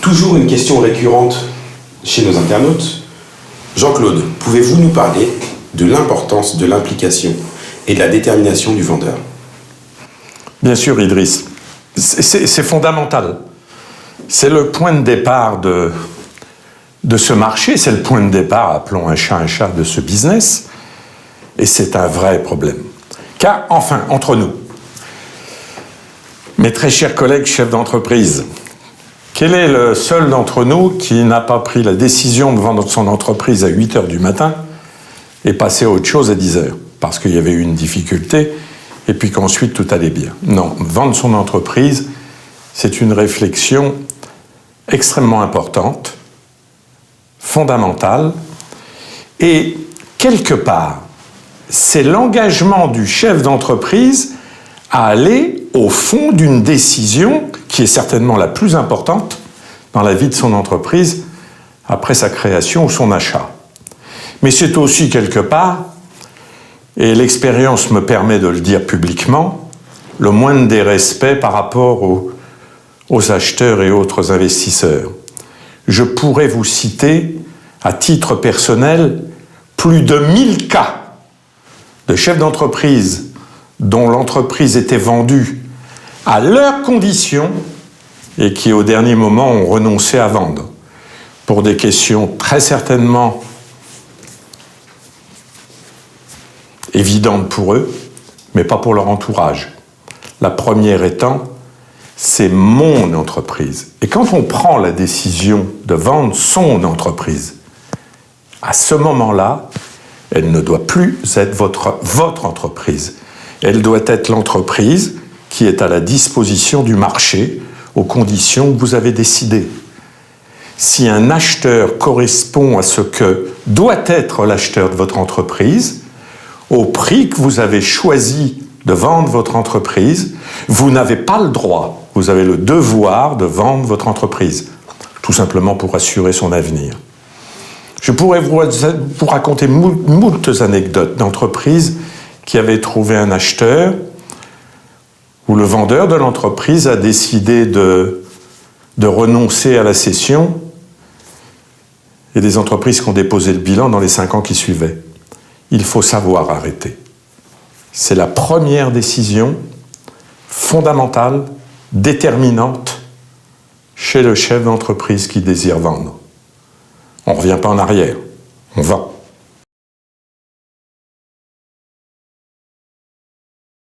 Toujours une question récurrente chez nos internautes. Jean-Claude, pouvez-vous nous parler de l'importance de l'implication et de la détermination du vendeur? Bien sûr, Idriss. C'est fondamental. C'est le point de départ de ce marché, c'est le point de départ, appelons un chat, de ce business. Et c'est un vrai problème. Car, enfin, entre nous, mes très chers collègues chefs d'entreprise, quel est le seul d'entre nous qui n'a pas pris la décision de vendre son entreprise à 8h du matin et passer à autre chose à 10h? Parce qu'il y avait eu une difficulté et puis qu'ensuite tout allait bien. Non, vendre son entreprise, c'est une réflexion extrêmement importante, fondamentale, et quelque part, c'est l'engagement du chef d'entreprise à aller au fond d'une décision qui est certainement la plus importante dans la vie de son entreprise après sa création ou son achat. Mais c'est aussi quelque part, et l'expérience me permet de le dire publiquement, le moindre des respects par rapport aux acheteurs et autres investisseurs. Je pourrais vous citer, à titre personnel, plus de 1000 cas de chefs d'entreprise dont l'entreprise était vendue à leurs conditions et qui, au dernier moment, ont renoncé à vendre pour des questions très certainement évidentes pour eux, mais pas pour leur entourage. La première étant, c'est mon entreprise. Et quand on prend la décision de vendre son entreprise, à ce moment-là, elle ne doit plus être votre entreprise. Elle doit être l'entreprise qui est à la disposition du marché aux conditions que vous avez décidées. Si un acheteur correspond à ce que doit être l'acheteur de votre entreprise, au prix que vous avez choisi de vendre votre entreprise, vous n'avez pas le droit, vous avez le devoir de vendre votre entreprise, tout simplement pour assurer son avenir. Je pourrais vous raconter moultes anecdotes d'entreprises qui avaient trouvé un acheteur où le vendeur de l'entreprise a décidé de renoncer à la cession et des entreprises qui ont déposé le bilan dans les 5 ans qui suivaient. Il faut savoir arrêter. C'est la première décision fondamentale, déterminante chez le chef d'entreprise qui désire vendre. On ne revient pas en arrière, on vend.